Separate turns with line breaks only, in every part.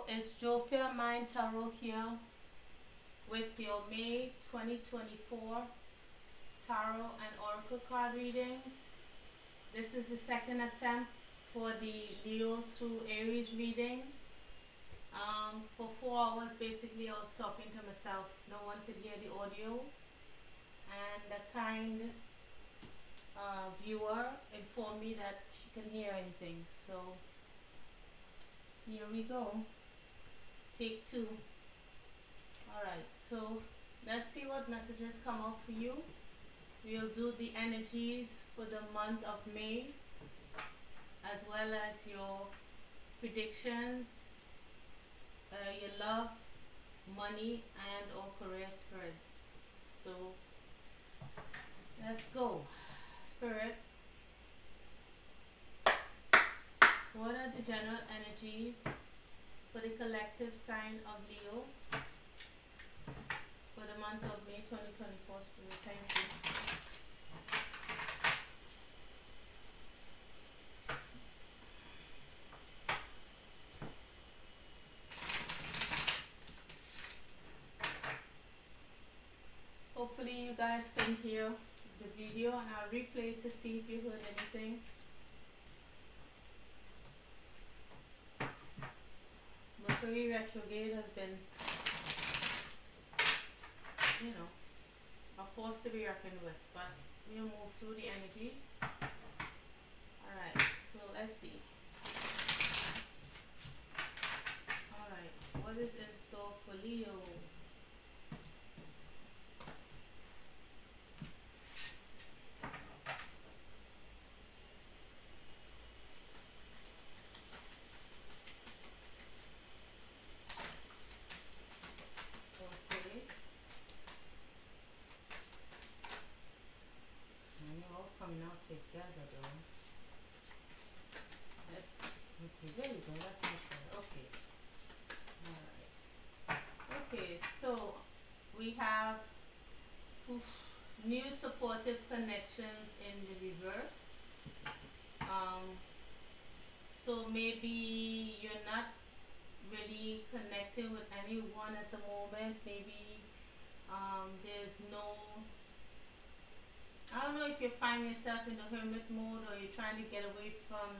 It's Jofia Mind Tarot here with your May 2024 Tarot and Oracle card readings. This is the second attempt for the Leo through Aries reading. For 4 hours, basically, I was talking to myself. No one could hear the audio. And the kind viewer informed me that she can hear anything. So, here we go. Take 2. Alright, so let's see what messages come up for you. We'll do the energies for the month of May, as well as your predictions, your love, money, and or career spread. So let's go. Spirit, what are the general energies for the collective sign of Leo for the month of May 2024? Spirit, thank you. Hopefully you guys can hear the video, and I'll replay it to see if you heard anything. Mercury retrograde has been, a force to be reckoned with, but we'll move through the energies. Alright, so let's see. Alright, what is in store for Leo? Okay. And you're all coming out together though. Let's see, there you go, that's much better. Okay. Alright. Okay, so we have new supportive connections in the reverse. So maybe you're not really connecting with anyone at the moment. Maybe there's no, I don't know if you find yourself in the hermit mode, or you're trying to get away from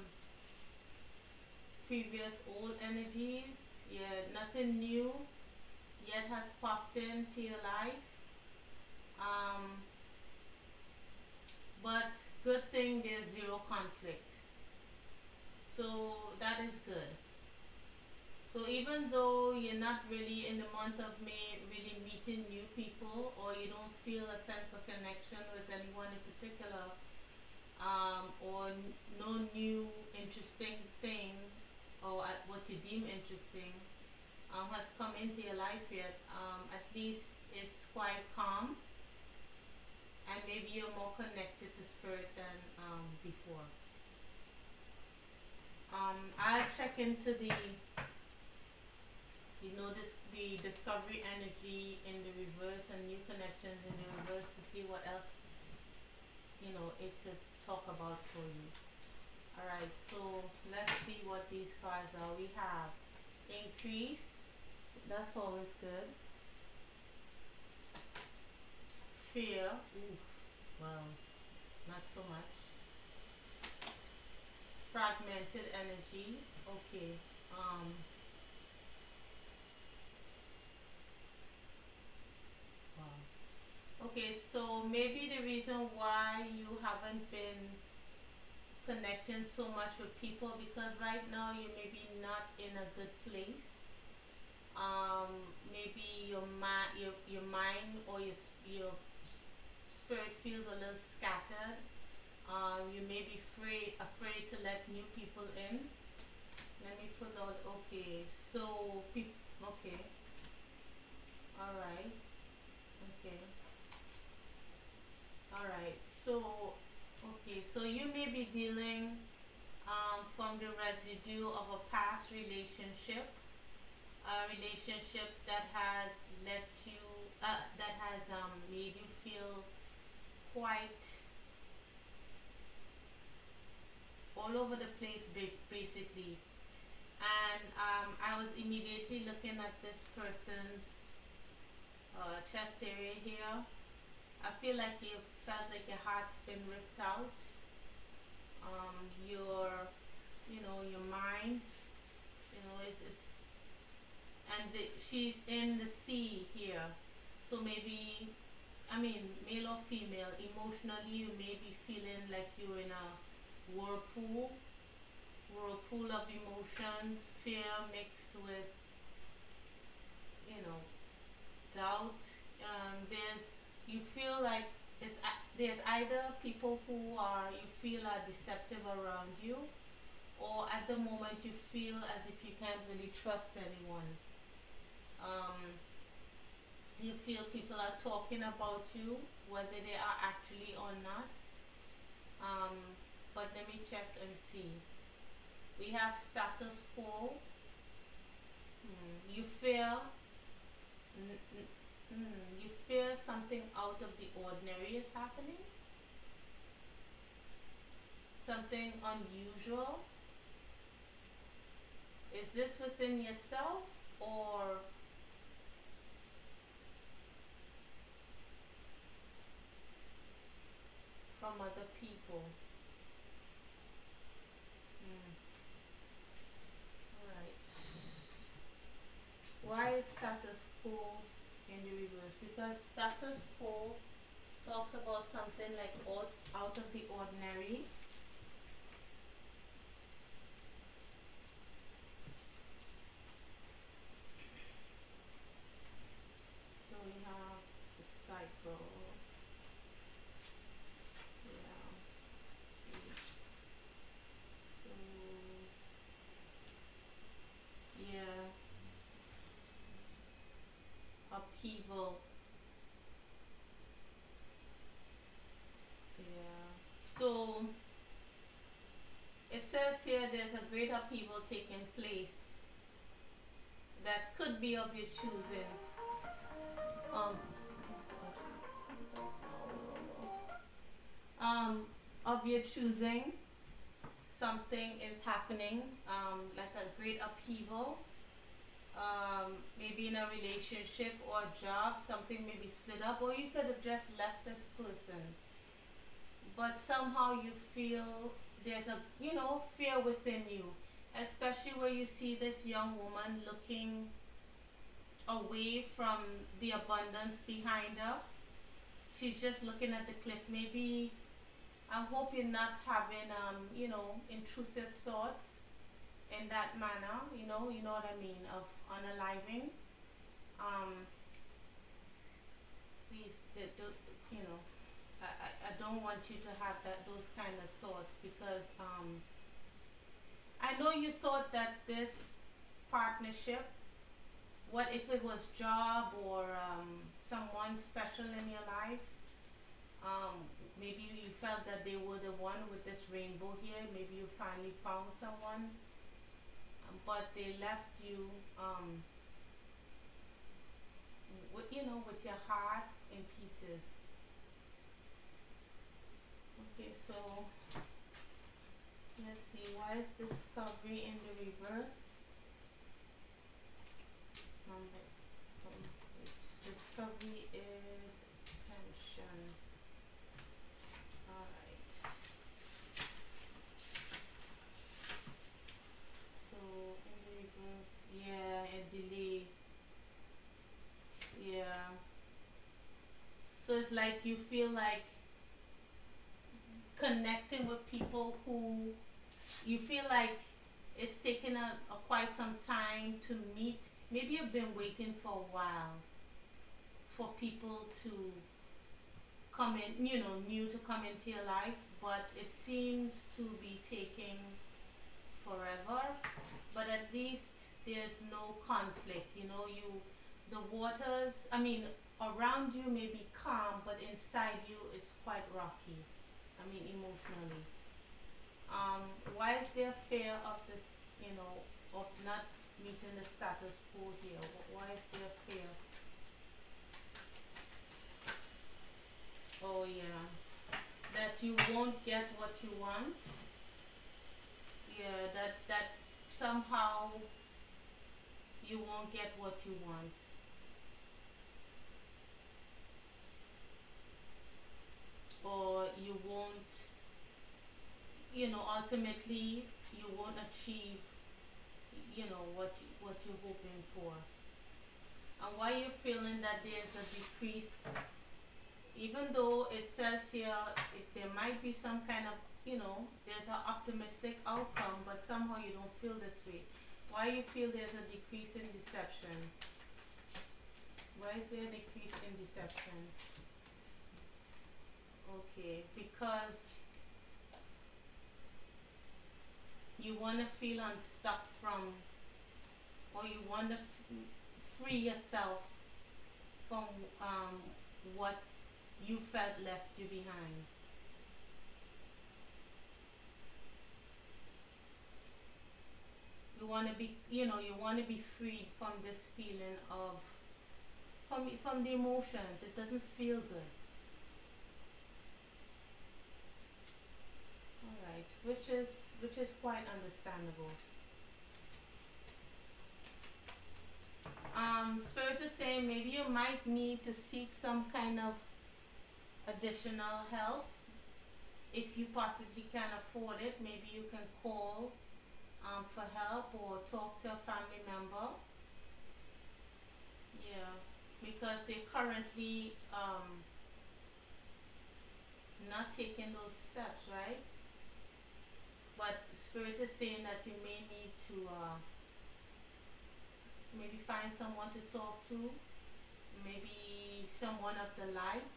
previous old energies. Yeah, nothing new yet has popped into your life. But good thing there's zero conflict. So that is good. So even though you're not really in the month of May really meeting new people, or you don't feel a sense of connection with anyone in particular, or no new interesting thing, or what you deem interesting, has come into your life yet, at least it's quite calm, and maybe you're more connected to spirit than before. I'll check into the the discovery energy in the reverse and new connections in the reverse to see what else it could talk about for you. Alright, so let's see what these cards are. We have increase, that's always good. Fear, oof, well, not so much. Fragmented energy, okay. Okay, so maybe the reason why you haven't been connecting so much with people, because right now you may be not in a good place. Maybe your mind or your spirit feels a little scattered. You may be afraid to let new people in. Let me put out. Okay, so okay, all right, okay. Alright, so you may be dealing from the residue of a past relationship, a relationship that has made you feel quite all over the place, basically. and I was immediately looking at this person's chest area here. I feel like you felt like your heart's been ripped out. Your, your mind, is and she's in the sea here. So maybe, I mean, male or female, emotionally you may be feeling like you're in a whirlpool, whirlpool of emotions, fear mixed with, you know, doubt. There's you feel like there's either people who are you feel are deceptive around you, or at the moment you feel as if you can't really trust anyone. Um, you feel people are talking about you, whether they are actually or not. Um, but let me check and see. We have status quo. You fear. You fear something out of the ordinary is happening. Something unusual. Is this within yourself or from other people? Alright. Why is status quo in the reverse? Because status quo talks about something like out of the ordinary. So we have the cycle. Yeah. So yeah, upheaval. Yeah. So it says here there's a great upheaval taking place that could be of your choosing. Um, of your choosing, something is happening, like a great upheaval. Maybe in a relationship or a job, something may be split up, or you could have just left this person. But somehow you feel there's a, fear within you, especially where you see this young woman looking away from the abundance behind her. She's just looking at the cliff. Maybe I hope you're not having intrusive thoughts in that manner, you know what I mean, of unaliving. Um, please, you know, I don't want you to have those kind of thoughts because I know you thought that this partnership, what if it was job or someone special in your life, maybe you felt that they were the one with this rainbow here, maybe you finally found someone, but they left you with your heart in pieces. Okay, so let's see, why is discovery in the reverse? Number discovery is tension. Alright. So in the reverse, yeah, a delay. Yeah. So it's like you feel like connecting with people who you feel like it's taken a quite some time to meet. Maybe you've been waiting for a while for people to come in, new to come into your life, but it seems to be taking forever. But at least there's no conflict, the waters, I mean, around you may be calm, but inside you it's quite rocky. I mean, emotionally. Why is there fear of this, of not meeting the status quo here? Why is there fear? Oh yeah, that you won't get what you want. Yeah, that somehow you won't get what you want, or you won't, ultimately you won't achieve, what you're hoping for. And why you're feeling that there's a decrease, even though it says here there might be some kind of, there's an optimistic outcome, but somehow you don't feel this way. Why you feel there's a decrease in deception? Why is there a decrease in deception? Okay, because you want to feel unstuck from, or you want to free yourself from what you felt left you behind. You want to be, you want to be freed from this feeling of, from the emotions. It doesn't feel good. All right, which is quite understandable. Spirit is saying maybe you might need to seek some kind of additional help. If you possibly can afford it, maybe you can call for help or talk to a family member. Yeah, because they're currently not taking those steps, right? But Spirit is saying that you may need to maybe find someone to talk to, maybe someone of the light,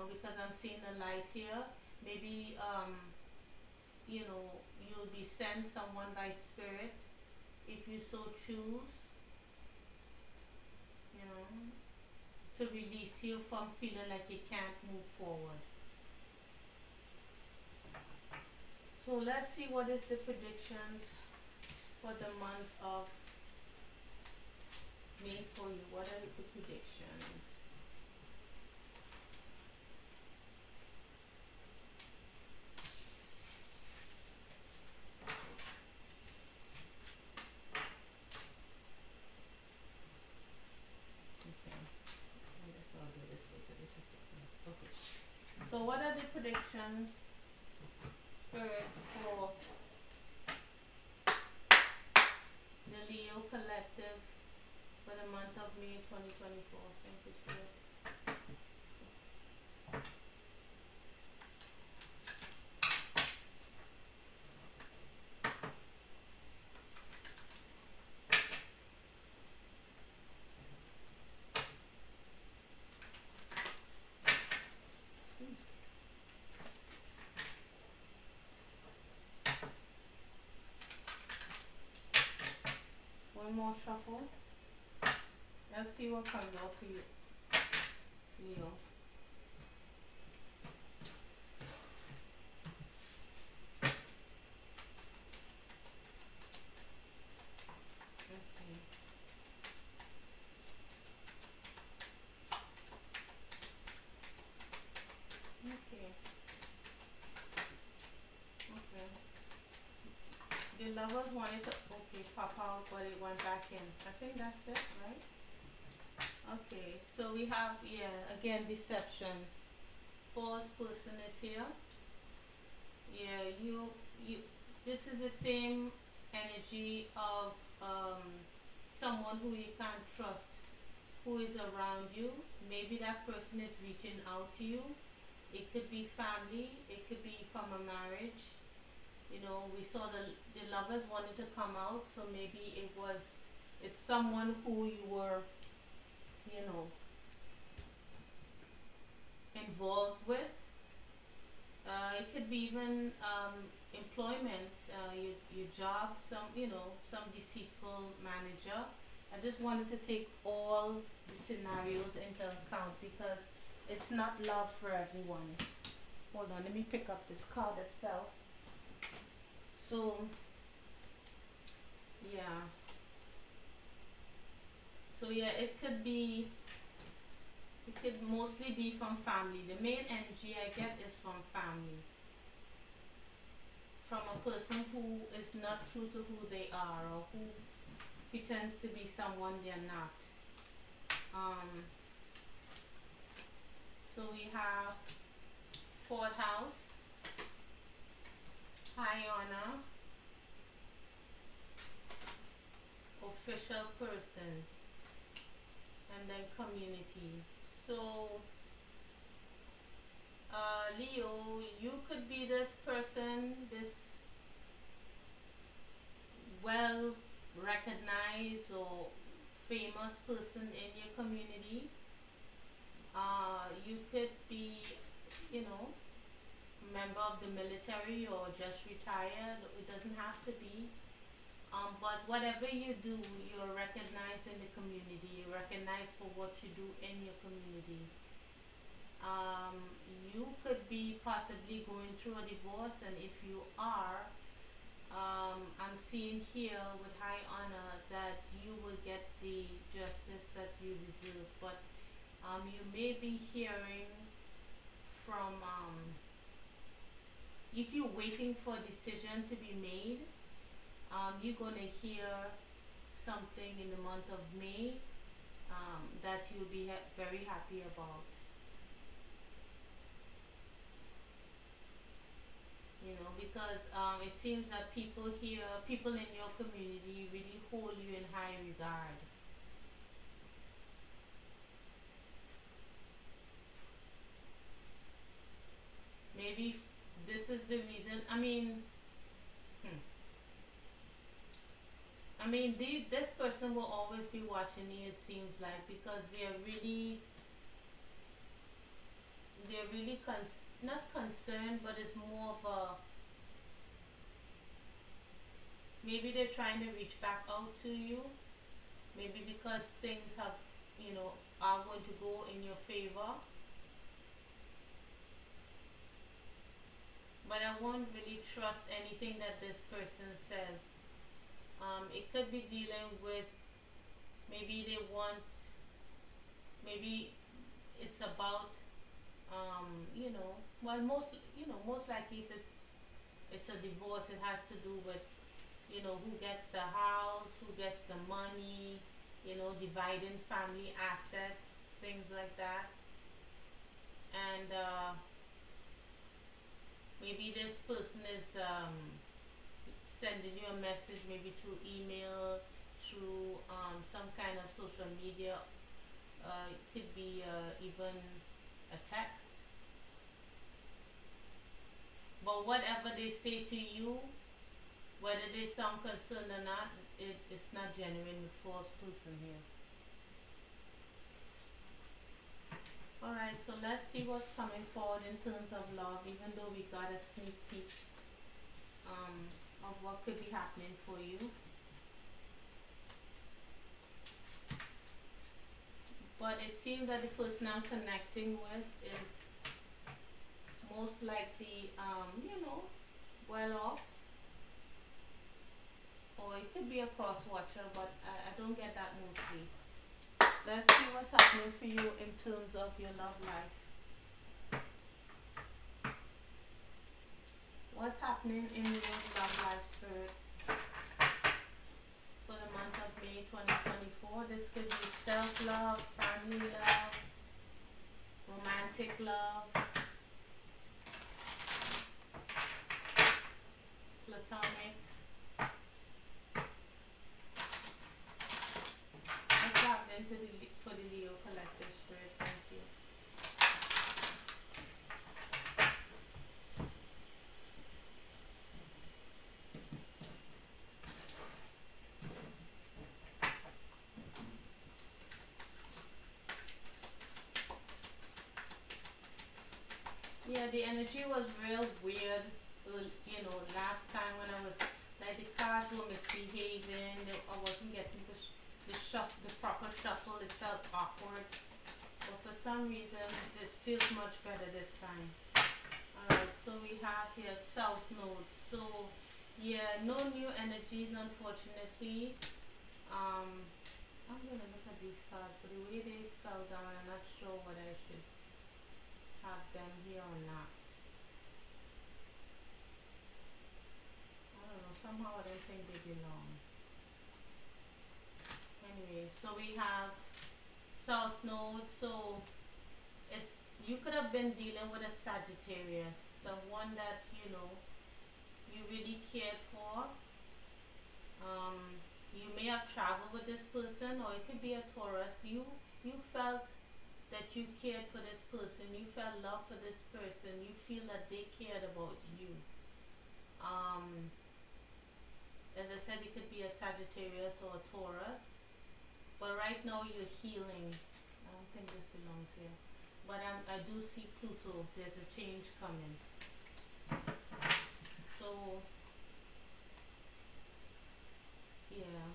because I'm seeing the light here. Maybe you'll be sent someone by Spirit if you so choose, you know, to release you from feeling like you can't move forward. So let's see what is the predictions for the month of May for you. What are the predictions? Okay. I guess I'll do this way. So this is different. Okay. So what are the predictions, Spirit, for the Leo Collective for the month of May 2024? Thank you, Spirit. One more shuffle. Let's see what comes out for you, Leo. Okay. Okay. Okay. The lovers wanted to pop out, but it went back in. I think that's it, right? Okay, so we have, again, deception. False person is here. Yeah, you, this is the same energy of someone who you can't trust, who is around you. Maybe that person is reaching out to you. It could be family, it could be from a marriage. We saw the lovers wanted to come out, so maybe it's someone who you were, involved with. It could be even employment, your job, some deceitful manager. I just wanted to take all the scenarios into account because it's not love for everyone. Hold on, let me pick up this card that fell. So, yeah. So yeah, it could mostly be from family. The main energy I get is from family. from a person who is not true to who they are, or who pretends to be someone they're not. Um, so we have fourth house, high honor, official person, and then community. So Leo, you could be this person, this well recognized or famous person in your community. You could be, you know, member of the military or just retired. It doesn't have to be. But whatever you do, you're recognized in the community. You're recognized for what you do in your community. Um, you could be possibly going through a divorce, and if you are, I'm seeing here with high honor that you will get the justice that you deserve. But you may be hearing from, if you're waiting for a decision to be made, you're going to hear something in the month of May that you'll be very happy about. You know, because it seems that people here, people in your community really hold you in high regard. Maybe this is the reason. Hmm, this person will always be watching you. It seems like, because they're really not concerned, but it's more of a, maybe they're trying to reach back out to you. Maybe because things have, are going to go in your favor. But I won't really trust anything that this person says. It could be dealing with, maybe they want, maybe it's about, well, most likely if it's a divorce, it has to do with, who gets the house, who gets the money, dividing family assets, things like that. And maybe this person is sending you a message, maybe through email, through some kind of social media. It could be even a text. But whatever they say to you, whether they sound concerned or not, it's not genuine with false person here. Alright, so let's see what's coming forward in terms of love, even though we got a sneak peek of what could be happening for you. But it seems that the person I'm connecting with is most likely, well off. Or it could be a cross watcher, but I don't get that mostly. Let's see what's happening for you in terms of your love life. What's happening in your love life, Spirit, for the month of May 2024? This could be self-love, family love, romantic love, platonic. What's happening for the Leo collective, Spirit? Thank you. Yeah, the energy was real weird. Last time when I was, like, the cards were misbehaving. I wasn't getting the proper shuffle. It felt awkward. But for some reason, this feels much better this time. Alright, so we have here South Node. So, yeah, no new energies, unfortunately. I'm gonna look at these cards, but the way they fell down, I'm not sure whether I should have them here or not. Somehow I don't think they belong. Anyway, so we have South Node. So it's, you could have been dealing with a Sagittarius, someone that you really cared for. Um, you may have traveled with this person, or it could be a Taurus. You felt that you cared for this person. You felt love for this person. You feel that they cared about you. Um, as I said, it could be a Sagittarius or a Taurus. But right now you're healing. I don't think this belongs here. But I do see Pluto. There's a change coming. So, yeah.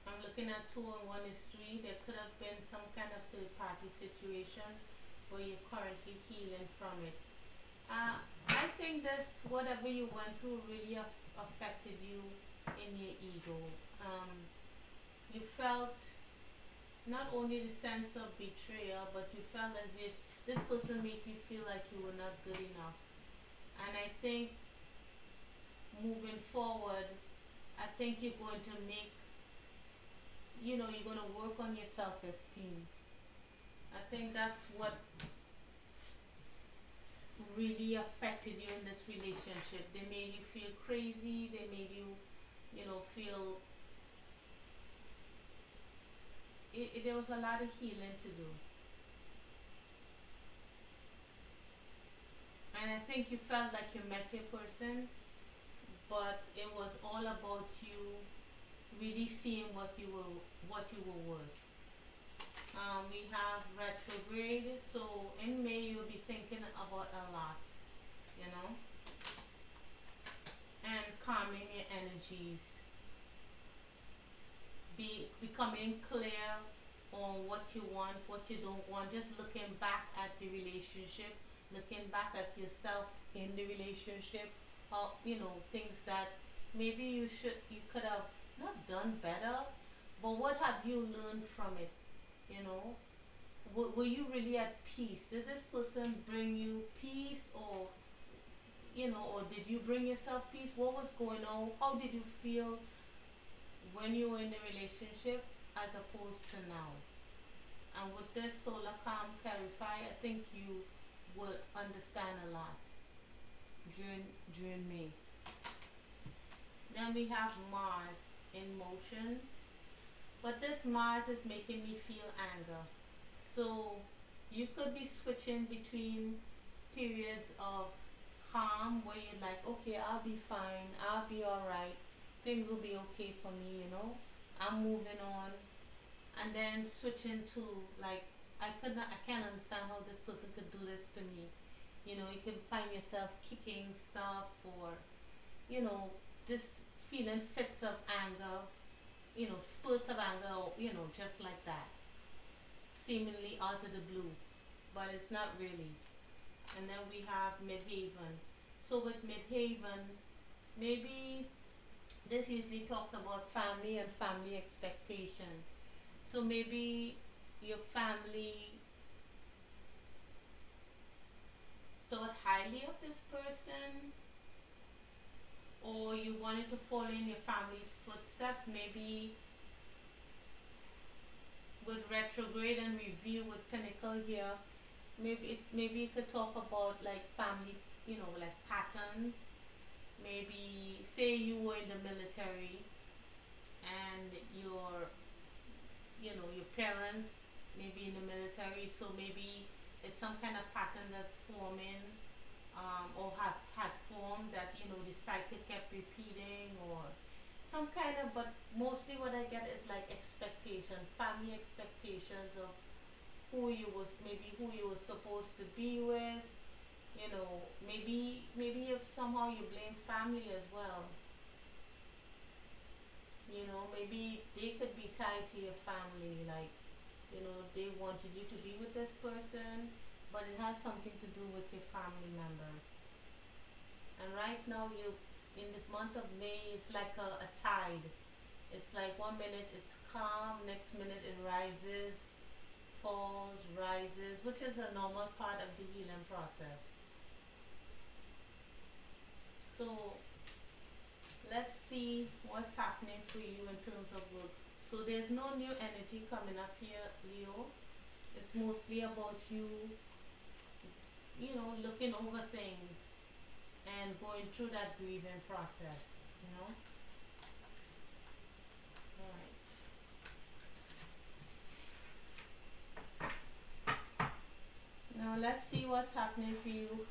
I'm looking at 2 and 1 is 3. There could have been some kind of third party situation where you're currently healing from it. I think this, whatever you went through, really affected you in your ego. Um, you felt not only the sense of betrayal, but you felt as if this person made you feel like you were not good enough. And I think moving forward, I think you're going to make, you're going to work on your self esteem. I think that's what really affected you in this relationship. They made you feel crazy, they made you, feel there was a lot of healing to do. And I think you felt like you met your person, but it was all about you really seeing what you were worth. We have retrograde, so in May you'll be thinking about a lot, you know, and calming your energies, becoming clear on what you want, what you don't want, just looking back at the relationship, looking back at yourself in the relationship, how, things that maybe you could have not done better, but what have you learned from it, you know? Were you really at peace? Did this person bring you peace, or did you bring yourself peace? What was going on? How did you feel when you were in the relationship as opposed to now? And with this solar calm clarify, I think you will understand a lot during May. Then we have Mars in motion, but this Mars is making me feel anger. So you could be switching between periods of calm where you're like, okay, I'll be fine, I'll be alright, things will be okay for me, I'm moving on, and then switching to like, I can't understand how this person could do this to me. You can find yourself kicking stuff, or just feeling fits of anger, spurts of anger, or, just like that, seemingly out of the blue, but it's not really. And then we have Midhaven. So with Midhaven, maybe this usually talks about family and family expectation. So maybe your family thought highly of this person, or you wanted to follow in your family's footsteps. Maybe with retrograde and review with Pinnacle here, maybe you could talk about like family, like patterns. Maybe say you were in the military, and your parents maybe in the military, so maybe it's some kind of pattern that's forming, or have had formed, that the cycle kept repeating, or some kind of, but mostly what I get is like expectation, family expectations of who you were supposed to be with. Maybe if somehow you blame family as well. Maybe they could be tied to your family, like, they wanted you to be with this person, but it has something to do with your family members. And right now, you in the month of May, it's like a tide. It's like 1 minute it's calm, next minute it rises falls, rises, which is a normal part of the healing process. So let's see what's happening for you in terms of work. So there's no new energy coming up here, Leo. It's mostly about you, looking over things and going through that grieving process, you know? Alright. Now let's see what's happening for you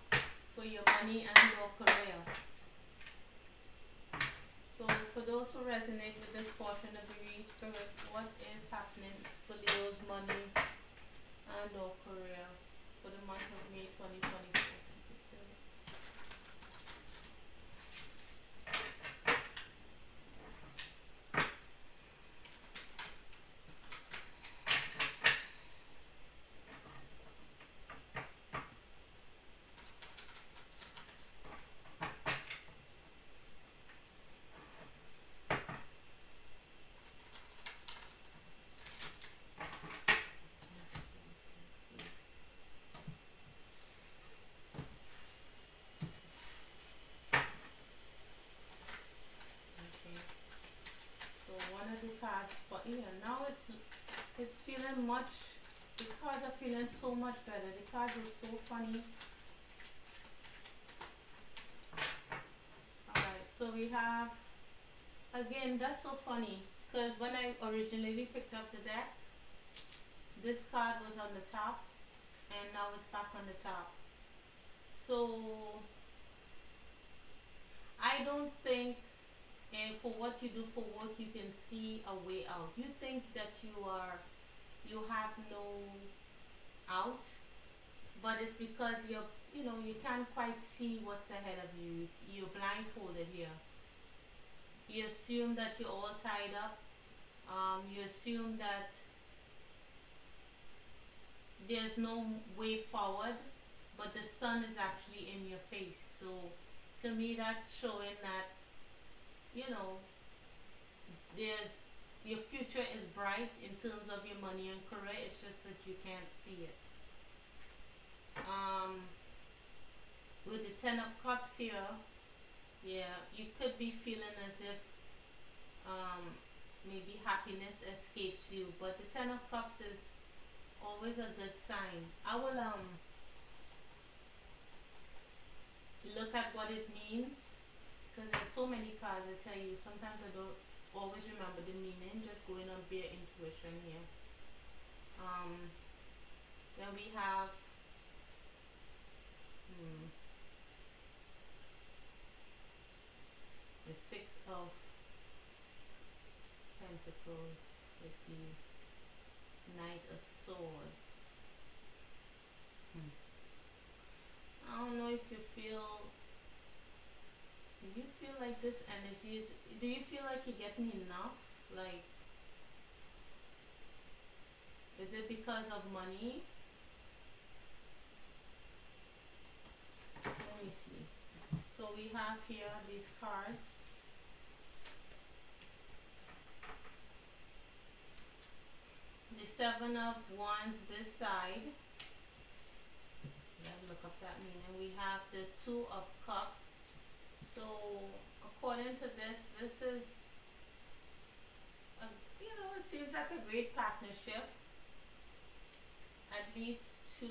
for your money and your career. So for those who resonate with this portion of the read, spirit, what is happening for Leo's money and or career for the month of May 2024? Thank you, spirit. Okay. So one of the cards, but yeah, now it's feeling much. The cards are feeling so much better. The cards are so funny. Alright, so we have, again, that's so funny because when I originally picked up the deck, this card was on the top and now it's back on the top. So I don't think, and for what you do for work, you can see a way out. You think that you have no out, but it's because you can't quite see what's ahead of you. You're blindfolded here. You assume that you're all tied up. You assume that there's no way forward, but the sun is actually in your face. So to me, that's showing that you know there's your future is bright in terms of your money and career. It's just that you can't see it. Um, with the Ten of Cups here, yeah, you could be feeling as if maybe happiness escapes you, but the Ten of Cups is always a good sign. I will look at what it means because there's so many cards that tell you. Sometimes I don't always remember the meaning. Just going on bare intuition here. Then we have the Six of Pentacles with the Knight of Swords. I don't know if you feel. Do you feel like this energy is? Do you feel like you're getting enough? Like, is it because of money? Let me see. So we have here these cards. The Seven of Wands this side. Let's look up that meaning. We have the Two of Cups. So according to this is it seems like a great partnership, at least to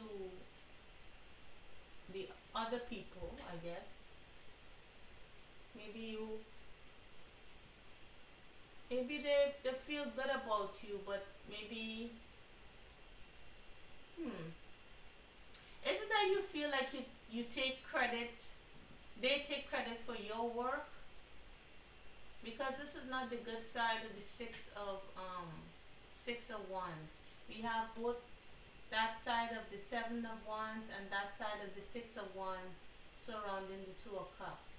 the other people, I guess. Maybe they feel good about you, but maybe is it that you feel like you take credit, they take credit for your work? Because this is not the good side of the Six of Wands. We have both that side of the Seven of Wands and that side of the Six of Wands surrounding the Two of Cups.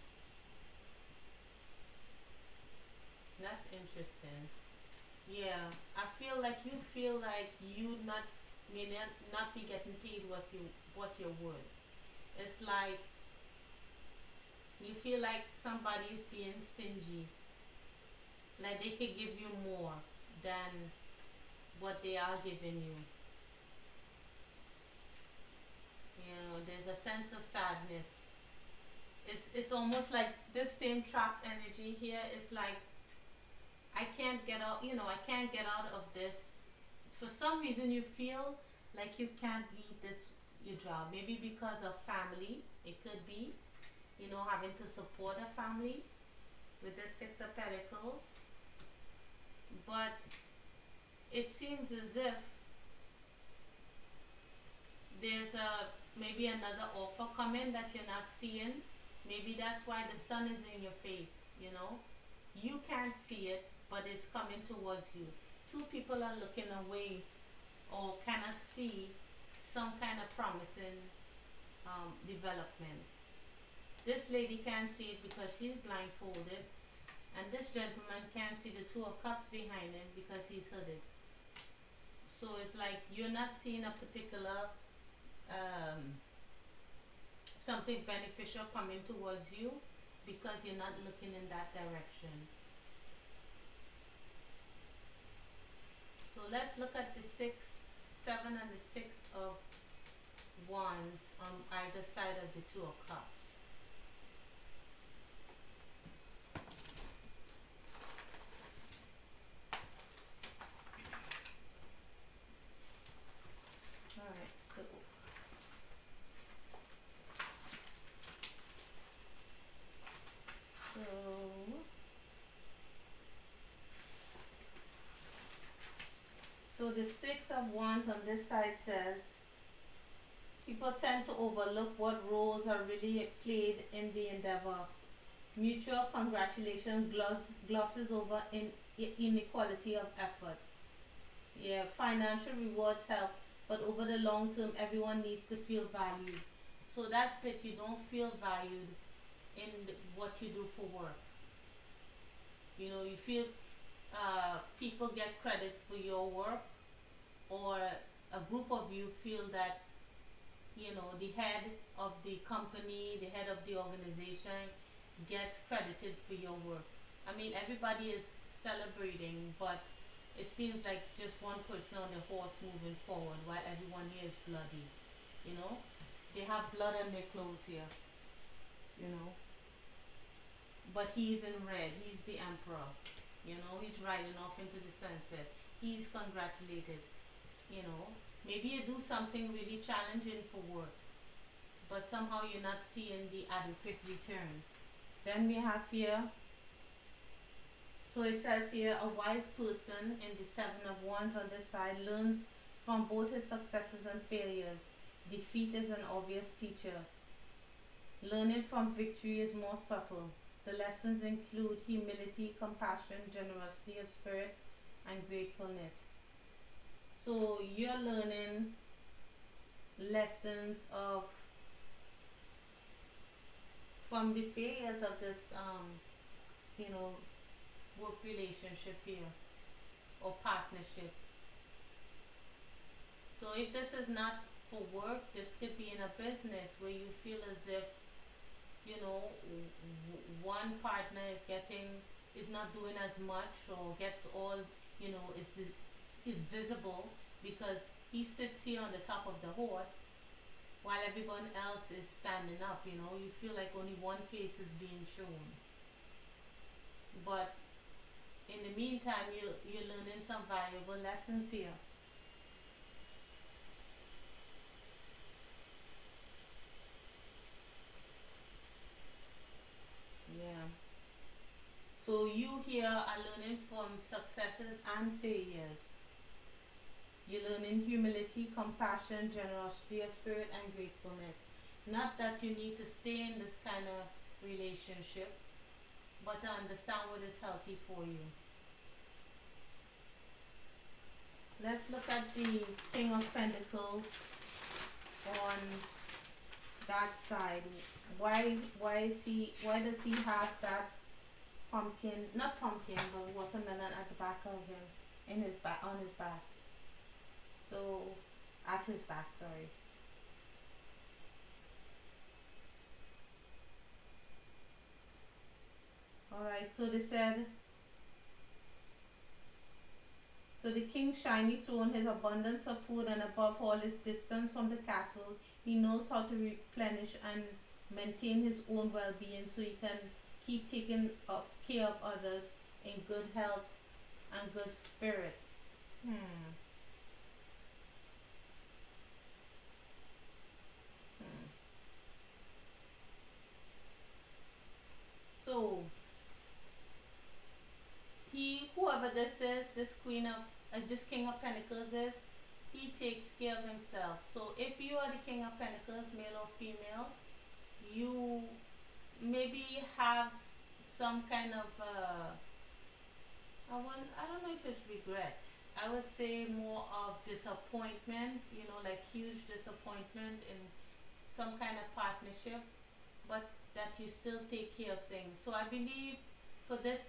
That's interesting. Yeah, I feel like you may not be getting paid what you're worth. It's like you feel like somebody's being stingy. Like they could give you more than what they are giving you. There's a sense of sadness. It's almost like this same trapped energy here is like, I can't get out, I can't get out of this. For some reason you feel like you can't leave this your job. Maybe because of family, it could be, having to support a family with the Six of Pentacles. But it seems as if there's maybe another offer coming that you're not seeing. Maybe that's why the sun is in your face. You can't see it, but it's coming towards you. Two people are looking away or cannot see some kind of promising development. This lady can't see it because she's blindfolded, and this gentleman can't see the Two of Cups behind him because he's hooded. So it's like you're not seeing a particular something beneficial coming towards you because you're not looking in that direction. So let's look at the 6, 7 and the 6 of Wands on either side of the Two of Cups. Alright, so the 6 of Wands on this side says, people tend to overlook what roles are really played in the endeavor. Mutual congratulations glosses over inequality of effort. Yeah, financial rewards help, but over the long term, everyone needs to feel valued. So that's it. You don't feel valued in what you do for work. You feel people get credit for your work, or a group of you feel that the head of the company, the head of the organization gets credited for your work. I mean, everybody is celebrating, but it seems like just one person on the horse moving forward while everyone here is bloody. They have blood on their clothes here. But he's in red. He's the emperor. He's riding off into the sunset. He's congratulated. Maybe you do something really challenging for work, but somehow you're not seeing the adequate return. Then we have here, so it says here, a wise person in the 7 of Wands on this side learns from both his successes and failures. Defeat is an obvious teacher. Learning from victory is more subtle. The lessons include humility, compassion, generosity of spirit, and gratefulness. So you're learning lessons from the failures of this work relationship here, or partnership. So if this is not for work, this could be in a business where you feel as if one partner is not doing as much, or gets all, is visible because he sits here on the top of the horse while everyone else is standing up. You feel like only one face is being shown, but in the meantime you're learning some valuable lessons here. Yeah. So you here are learning from successes and failures. You're learning humility, compassion, generosity of spirit, and gratefulness. Not that you need to stay in this kind of relationship, but to understand what is healthy for you. Let's look at the King of Pentacles on that side. Why does he have that pumpkin, not pumpkin, but watermelon at the back of him, on his back? So, at his back, sorry. Alright, so they said, so the king's shiny throne, his abundance of food, and above all his distance from the castle, He knows how to replenish and maintain his own well-being so he can keep taking care of others in good health and good spirits. Hmm. Hmm. So he, whoever this queen of, this king of pentacles is, he takes care of himself. So if you are the king of pentacles, male or female, you maybe have some kind of I don't know if it's regret. I would say more of disappointment, like huge disappointment in some kind of partnership, but that you still take care of things. So I believe for this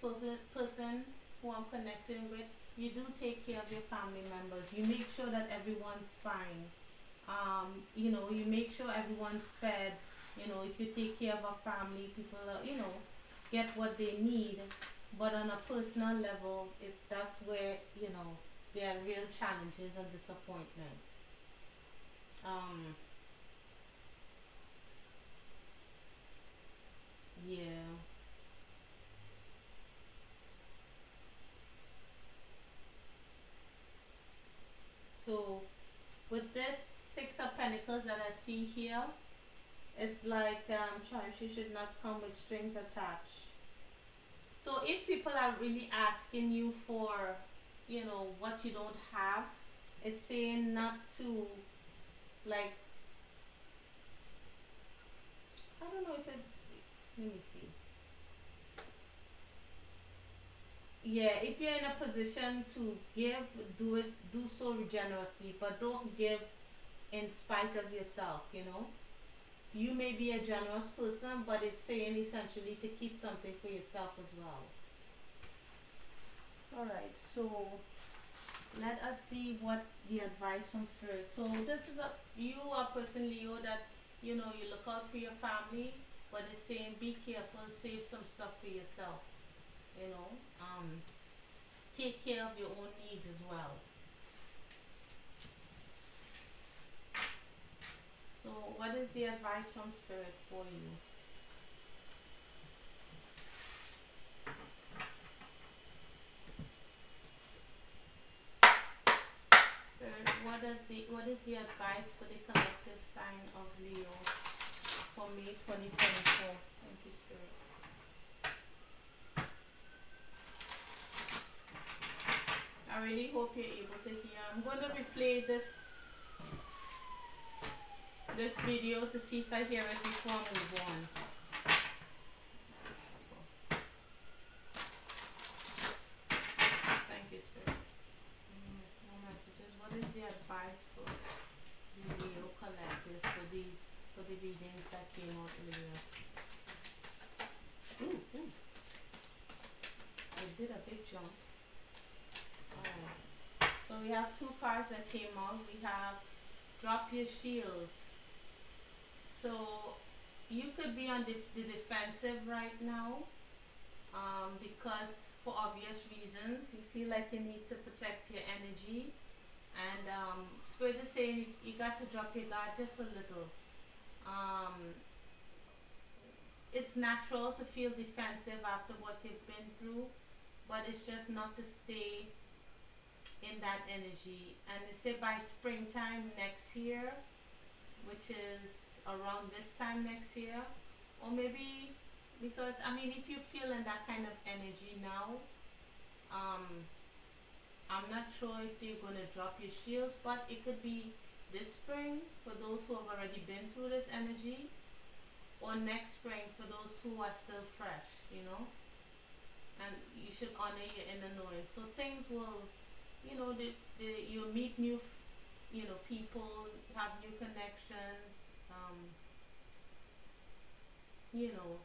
person who I'm connecting with, you do take care of your family members. You make sure that everyone's fine. You make sure everyone's fed. If you take care of a family, people are, get what they need. But on a personal level, that's where, there are real challenges and disappointments. Um, yeah. So with this Six of Pentacles that I see here, it's like she should not come with strings attached. So if people are really asking you for, what you don't have, it's saying not to, like, I don't know if it, let me see. Yeah, if you're in a position to give, do so generously, but don't give in spite of yourself. You may be a generous person, but it's saying essentially to keep something for yourself as well. Alright, so let us see what the advice from spirit. So this is you are person Leo that you look out for your family, but it's saying be careful, save some stuff for yourself. You know, um, take care of your own needs as well. So what is the advice from spirit for you? Spirit, what is the advice for the collective sign of Leo for May 2024? Thank you, Spirit. I really hope you're able to hear. I'm going to replay this video to see if I hear it before I move on. Thank you, Spirit. More messages. What is the advice for the Leo collective for the readings that came out earlier? Ooh. I did a big jump. Alright. So we have two cards that came out. We have drop your shields. So you could be on the defensive right now, because for obvious reasons you feel like you need to protect your energy, and Spirit is saying you got to drop your guard just a little. It's natural to feel defensive after what you've been through, but it's just not to stay in that energy. And they say by springtime next year, which is around this time next year, or maybe, because if you're feeling that kind of energy now, I'm not sure if they're going to drop your shields, but it could be this spring for those who have already been through this energy, or next spring for those who are still fresh. And you should honor your inner knowing. So things will, you'll meet new, people, have new connections, you know,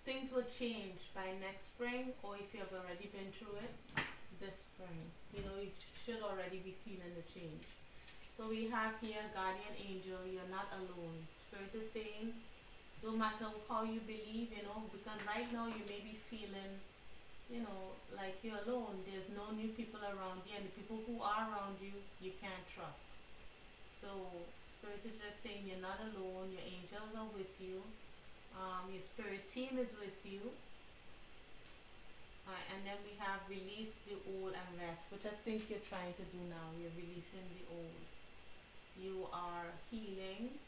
things will change by next spring, or if you have already been through it this spring, you should already be feeling the change. So we have here guardian angel, you're not alone. Spirit is saying, no matter how you believe, because right now you may be feeling like you're alone. There's no new people around you, and the people who are around you, you can't trust. So Spirit is just saying you're not alone. Your angels are with you. Your spirit team is with you. And then we have release the old and rest, which I think you're trying to do now. You're releasing the old. You are healing.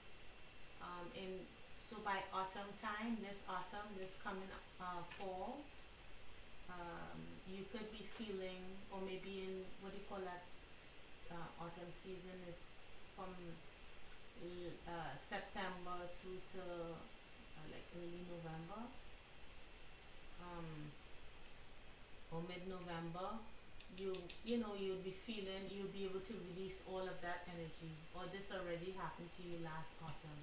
In So by autumn time, this autumn, this coming fall, you could be feeling, or maybe in what do you call that? Autumn season is from September through to like early November, um, or mid-November. You'll be feeling, you'll be able to release all of that energy, or this already happened to you last autumn.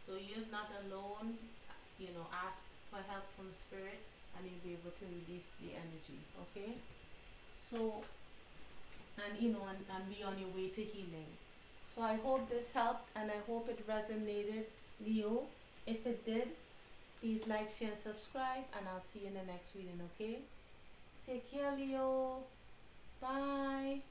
So you're not alone. Ask for help from spirit, and you'll be able to release the energy. Okay. So, and be on your way to healing. So I hope this helped, and I hope it resonated, Leo. If it did, please like, share, and subscribe, and I'll see you in the next reading. Okay. Take care, Leo. Bye.